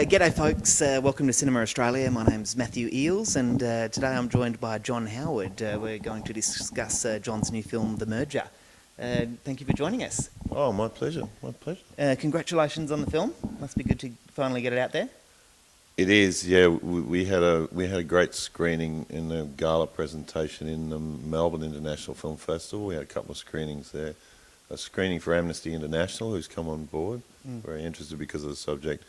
G'day folks, welcome to Cinema Australia. My name's Matthew Eales and today I'm joined by John Howard. We're going to discuss John's new film, The Merger. Thank you for joining us. Oh, my pleasure, my pleasure. Congratulations on the film. Must be good to finally get it out there. It is, yeah. We had a great screening in the gala presentation in the Melbourne International Film Festival. We had a couple of screenings there. A screening for Amnesty International, who's come on board, very interested because of the subject.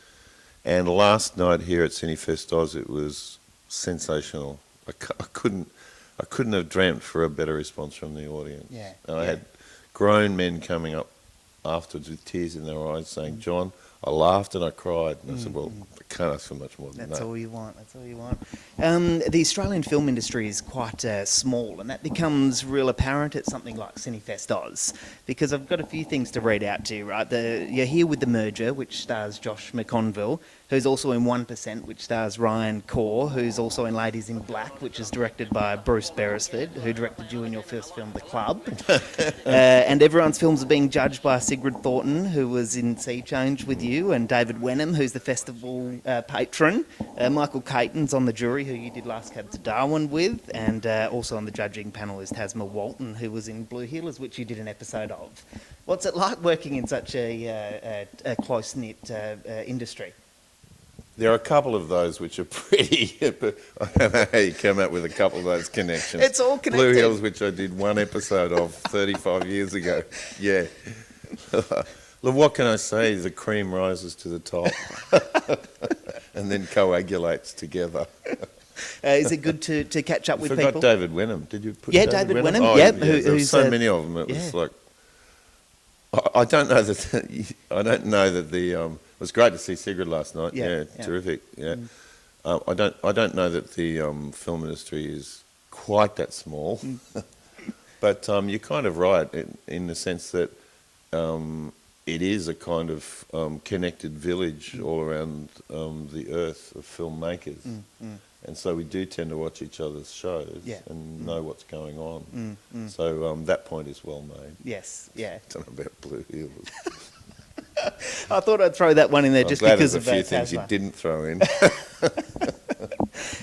And last night here at Cinefest Oz, it was sensational. I couldn't have dreamt for a better response from the audience. Yeah. And I had grown men coming up afterwards with tears in their eyes saying, "John, I laughed and I cried." And I said, well, I can't ask for much more than that. That's all you want, that's all you want. The Australian film industry is quite small, and that becomes real apparent at something like Cinefest Oz, because I've got a few things to read out to you, right? You're here with The Merger, which stars Josh McConville, who's also in 1%, which stars Ryan Corr, who's also in Ladies in Black, which is directed by Bruce Beresford, who directed you in your first film, The Club. And everyone's films are being judged by Sigrid Thornton, who was in Sea Change with you, and David Wenham, who's the festival patron. Michael Caton's on the jury, who you did Last Cab to Darwin with, and also on the judging panel is Tasma Walton, who was in Blue Heelers, which you did an episode of. What's it like working in such a close-knit industry? There are a couple of those which are pretty, I don't know how you come up with a couple of those connections. It's all connected. Blue Hills, which I did one episode of 35 years ago. Yeah. Look, what can I say? The cream rises to the top and then coagulates together. Is it good to catch up with people? I forgot David Wenham. Did you put David Wenham? Oh, yeah. There were so many of them. It was like, I don't know that the. It was great to see Sigrid last night. Yeah. Terrific. Yeah. I don't know that the film industry is quite that small, but you're kind of right in the sense that it is a kind of connected village all around the earth of filmmakers, and so we do tend to watch each other's shows and know what's going on. So that point is well made. Yes. Yeah. I don't know about Blue Heelers. I thought I'd throw that one in there just because of a few things you didn't throw in.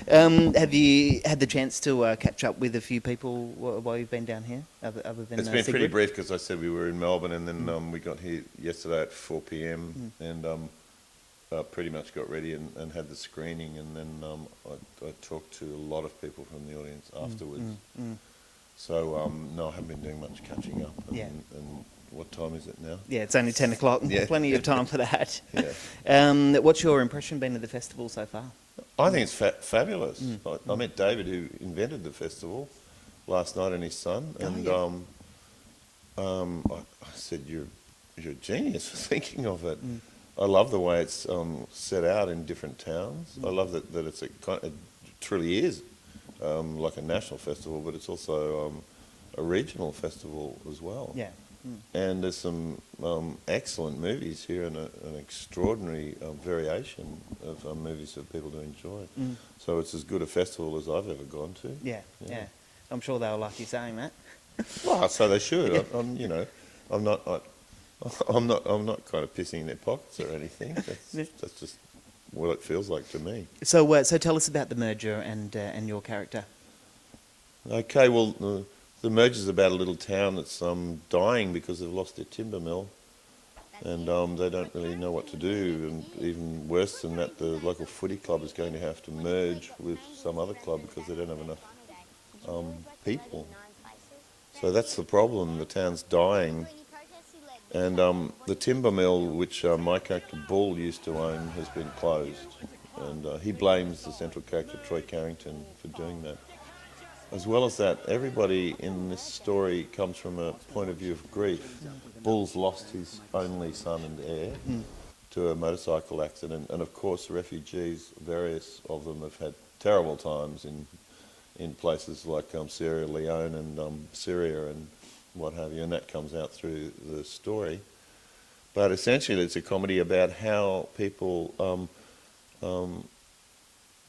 Have you had the chance to catch up with a few people while you've been down here, other than It's been Sigrid? pretty brief because I said we were in Melbourne and then we got here yesterday at 4 p.m. and pretty much got ready and had the screening, and then I talked to a lot of people from the audience afterwards. So no, I haven't been doing much catching up. And what time is it now? Yeah, it's only 10 o'clock. Plenty of time for that. What's your impression been of the festival so far? I think it's fabulous. I met David, who invented the festival, last night, and his son. I said, "You're a genius for thinking of it." I love the way it's set out in different towns. I love that it truly is like a national festival, but it's also a regional festival as well. Yeah. And there's some excellent movies here and an extraordinary variation of movies for people to enjoy. So it's as good a festival as I've ever gone to. Yeah. I'm sure they'll like you saying that. Well, so they should. I'm not kind of pissing in their pockets or anything. That's just what it feels like to me. So tell us about The Merger and your character. Okay, well. The Merger's about a little town that's dying because they've lost their timber mill, and they don't really know what to do. And even worse than that, the local footy club is going to have to merge with some other club because they don't have enough people. So that's the problem. The town's dying, and the timber mill, which my character Bull used to own, has been closed, and he blames the central character Troy Carrington for doing that. As well as that, everybody in this story comes from a point of view of grief. Bull's lost his only son and heir to a motorcycle accident, and of course refugees, various of them have had terrible times in places like Sierra Leone and Syria and what have you, and that comes out through the story. But essentially it's a comedy about how people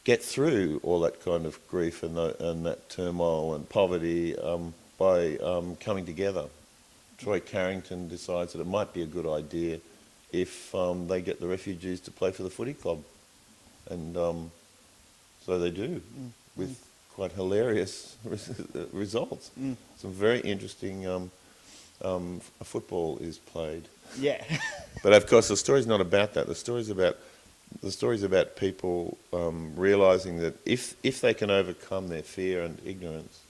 get through all that kind of grief and that turmoil and poverty by coming together. Troy Carrington decides that it might be a good idea if they get the refugees to play for the footy club. and so they do, with quite hilarious results. Some very interesting football is played. Yeah. But of course, the story's not about that. The story's about people realising that if they can overcome their fear and ignorance,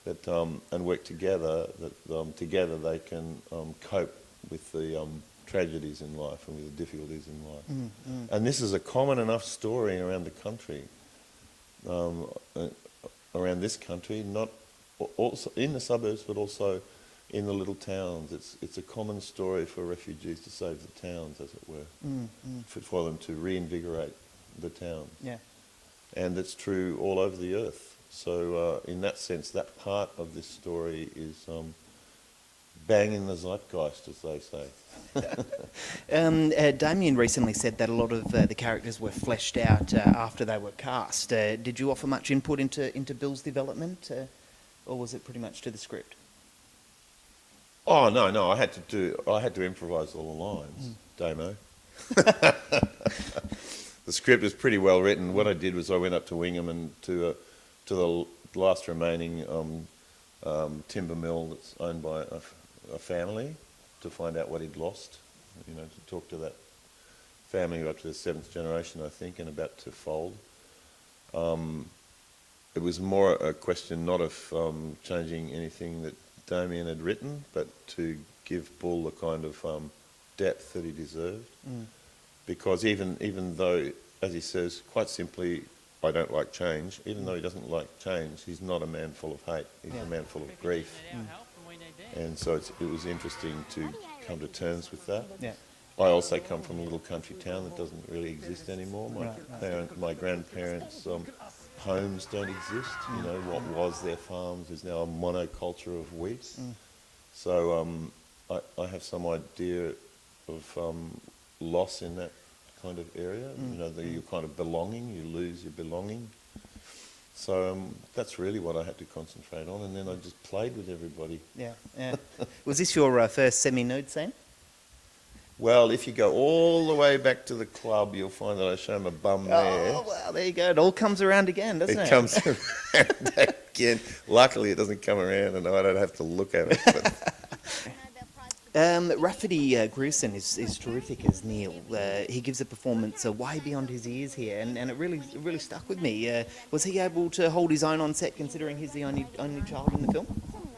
that and work together, that together they can cope with the tragedies in life and with the difficulties in life. And this is a common enough story around the country, around this country, not also in the suburbs, but also in the little towns. It's a common story for refugees to save the towns, as it were, for them to reinvigorate the towns. Yeah. And that's true all over the earth. So in that sense, that part of this story is bang in the zeitgeist, as they say. Damien recently said that a lot of the characters were fleshed out after they were cast. Did you offer much input into Bill's development, or was it pretty much to the script? Oh no! I had to improvise all the lines, Damo. The script was pretty well written. What I did was I went up to Wingham and to the last remaining timber mill that's owned by a family, to find out what he'd lost. You know, to talk to that family up to the 7th generation, I think, and about to fold. It was more a question not of changing anything that Damien had written, but to give Bull the kind of depth that he deserved. Because even though, as he says, quite simply, I don't like change, even though he doesn't like change, he's not a man full of hate, he's a man full of grief. And so it was interesting to come to terms with that. Yeah. I also come from a little country town that doesn't really exist anymore. My grandparents' homes don't exist. You know, what was their farms is now a monoculture of wheat. So I have some idea of loss in that kind of area. You know, your kind of belonging, you lose your belonging. So that's really what I had to concentrate on, and then I just played with everybody. Yeah, yeah. Was this your first semi-nude scene? Well, if you go all the way back to the club, you'll find that I show my bum there. Oh, well, there you go. It all comes around again, doesn't it? It comes around again. Luckily, it doesn't come around, and I don't have to look at it. But Rafferty Grusin is terrific as Neil. He gives a performance way beyond his ears here, and it really stuck with me. Was he able to hold his own on set, considering he's the only child in the film?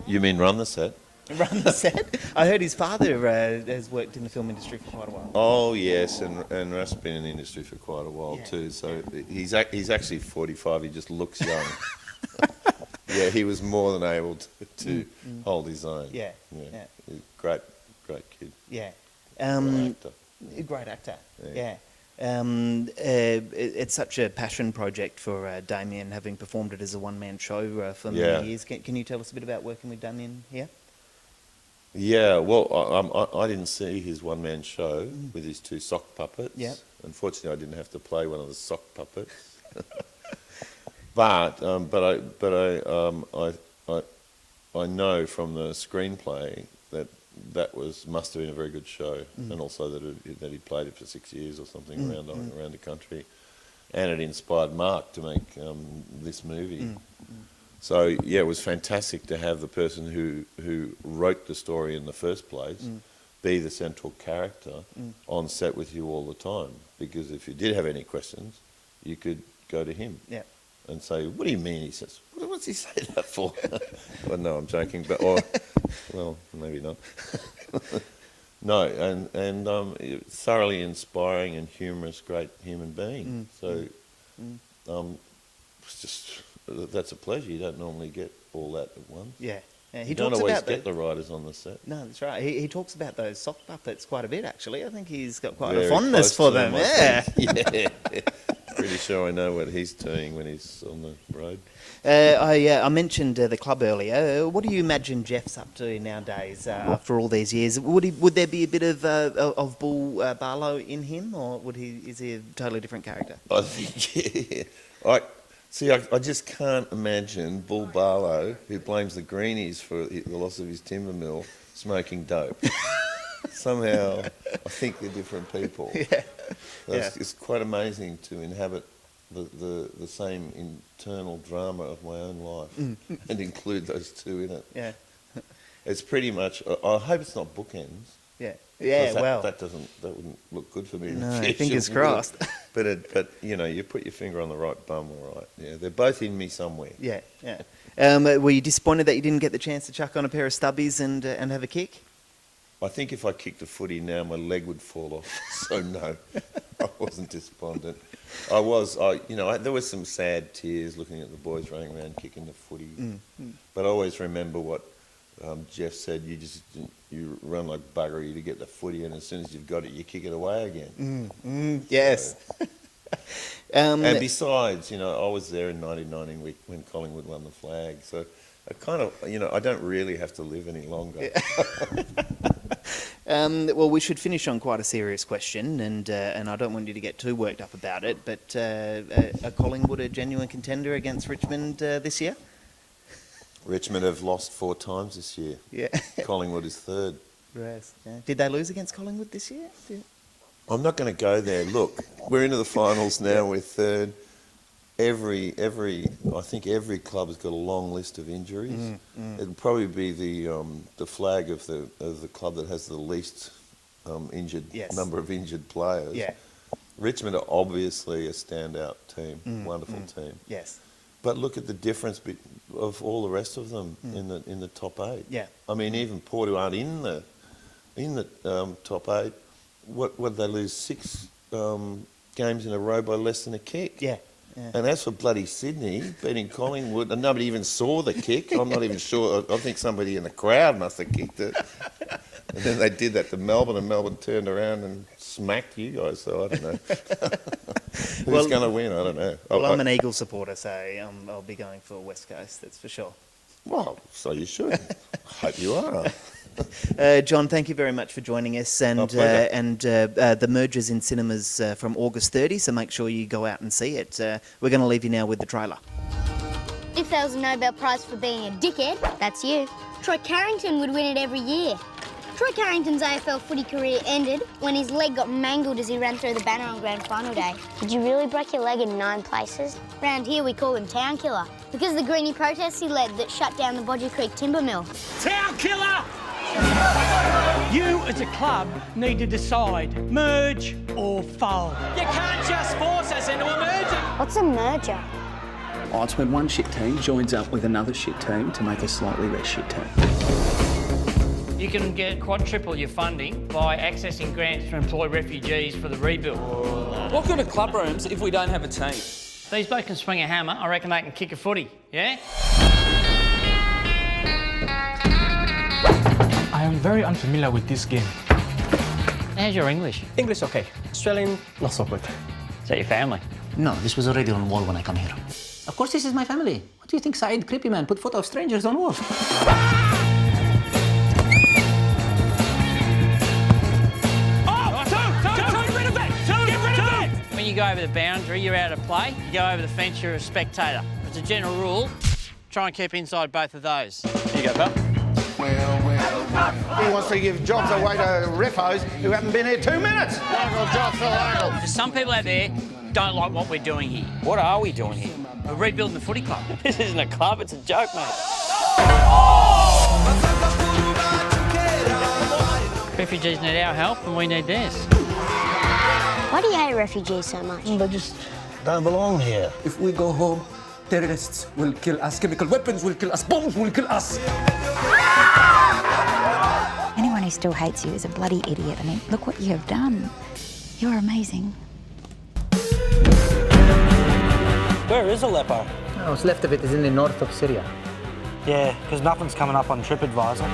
You mean run the set? Run the set? I heard his father has worked in the film industry for quite a while. Oh yes, and Raf's been in the industry for quite a while too. So he's actually 45. He just looks young. Yeah, he was more than able to hold his own. Yeah. Great kid. Yeah. Great actor. Yeah. It's such a passion project for Damien, having performed it as a one-man show for many years. Can you tell us a bit about working with Damien here? Yeah, well, I didn't see his one-man show with his 2 sock puppets. Yeah. Unfortunately, I didn't have to play one of the sock puppets. But I know from the screenplay that must have been a very good show, and also that he played it for 6 years or something around the country, and it inspired Mark to make this movie. So yeah, it was fantastic to have the person who wrote the story in the first place be the central character on set with you all the time, because if you did have any questions, you could go to him. Yeah. And say, what do you mean? He says, what's he say that for? Well, no, I'm joking, but well, maybe not. No, and thoroughly inspiring and humorous, great human being. So it's just that's a pleasure. You don't normally get all that at once. Yeah. He you talks don't always about get the writers on the set. No, that's right. He talks about those sock puppets quite a bit, actually. I think he's got quite a fondness for them. Yeah. Yeah. Pretty sure I know what he's doing when he's on the road. I mentioned the club earlier. What do you imagine Jeff's up to nowadays after all these years? Would there be a bit of Bull Barlow in him, or is he a totally different character? I think, I just can't imagine Bull Barlow, who blames the greenies for the loss of his timber mill, smoking dope. Somehow, I think they're different people. Yeah. It's quite amazing to inhabit the same internal drama of my own life and include those two in it. Yeah. It's pretty much. I hope it's not bookends. Yeah. Yeah. That wouldn't look good for me. In the No, future, fingers would it? crossed. But you know, you put your finger on the right bum, all right. Yeah, they're both in me somewhere. Yeah. Yeah. Were you disappointed that you didn't get the chance to chuck on a pair of stubbies and have a kick? I think if I kicked a footy now, my leg would fall off. So no, I wasn't despondent. There was some sad tears looking at the boys running around kicking the footy. But I always remember what Jeff said: you run like buggery to get the footy, and as soon as you've got it, you kick it away again. Yes. So, and besides, I was there in 1990 when Collingwood won the flag, so I kind of, I don't really have to live any longer. Well, we should finish on quite a serious question, and I don't want you to get too worked up about it, but are Collingwood a genuine contender against Richmond this year? Richmond have lost 4 times this year. Yeah. Collingwood is third. Yes. Yeah. Did they lose against Collingwood this year? I'm not going to go there. Look, we're into the finals now. We're third. I think every club has got a long list of injuries. It'll probably be the flag of the club that has the least number of injured players. Yeah. Richmond are obviously a standout team, wonderful team. Yes. But look at the difference of all the rest of them in the top 8. Yeah. I mean, even Port, who aren't in the top 8, what did they lose 6 games in a row by less than a kick? Yeah. Yeah. And as for bloody Sydney beating Collingwood, and nobody even saw the kick. I'm not even sure. I think somebody in the crowd must have kicked it. And then they did that to Melbourne, and Melbourne turned around and smacked you guys. So I don't know. Who's going to win? I don't know. Well, I'm an Eagles supporter, so I'll be going for West Coast, that's for sure. Well, so you should. I hope you are. John, thank you very much for joining us, and the merger's in cinemas from August 30, so make sure you go out and see it. We're going to leave you now with the trailer. If there was a Nobel Prize for being a dickhead, that's you. Troy Carrington would win it every year. Troy Carrington's AFL footy career ended when his leg got mangled as he ran through the banner on grand final day. Did you really break your leg in 9 places? Round here we call him Town Killer, because of the Greenie protests he led that shut down the Bodgy Creek timber mill. Town Killer! You as a club need to decide, merge or fold. You can't just force us into a merger. What's a merger? Oh, it's when one shit team joins up with another shit team to make a slightly less shit team. You can get quadruple your funding by accessing grants to employ refugees for the rebuild. What good are club rooms if we don't have a team? These blokes can swing a hammer. I reckon they can kick a footy, yeah? I am very unfamiliar with this game. How's your English? English okay. Australian, not so good. Is that your family? No, this was already on wall when I come here. Of course this is my family. What do you think Saeed Creepy Man put photo of strangers on wall? When you go over the boundary, you're out of play. You go over the fence, you're a spectator. As a general rule, try and keep inside both of those. Here you go, pal. He wants to give jobs away to refos who haven't been here 2 minutes. Some people out there don't like what we're doing here. What are we doing here? We're rebuilding the footy club. This isn't a club, it's a joke, mate. Refugees need our help and we need theirs. Why do you hate refugees so much? They just don't belong here. If we go home, terrorists will kill us, chemical weapons will kill us, bombs will kill us. Anyone who still hates you is a bloody idiot. I mean, look what you have done. You're amazing. Where is Aleppo? Oh, what's left of it is in the north of Syria. Yeah, because nothing's coming up on TripAdvisor.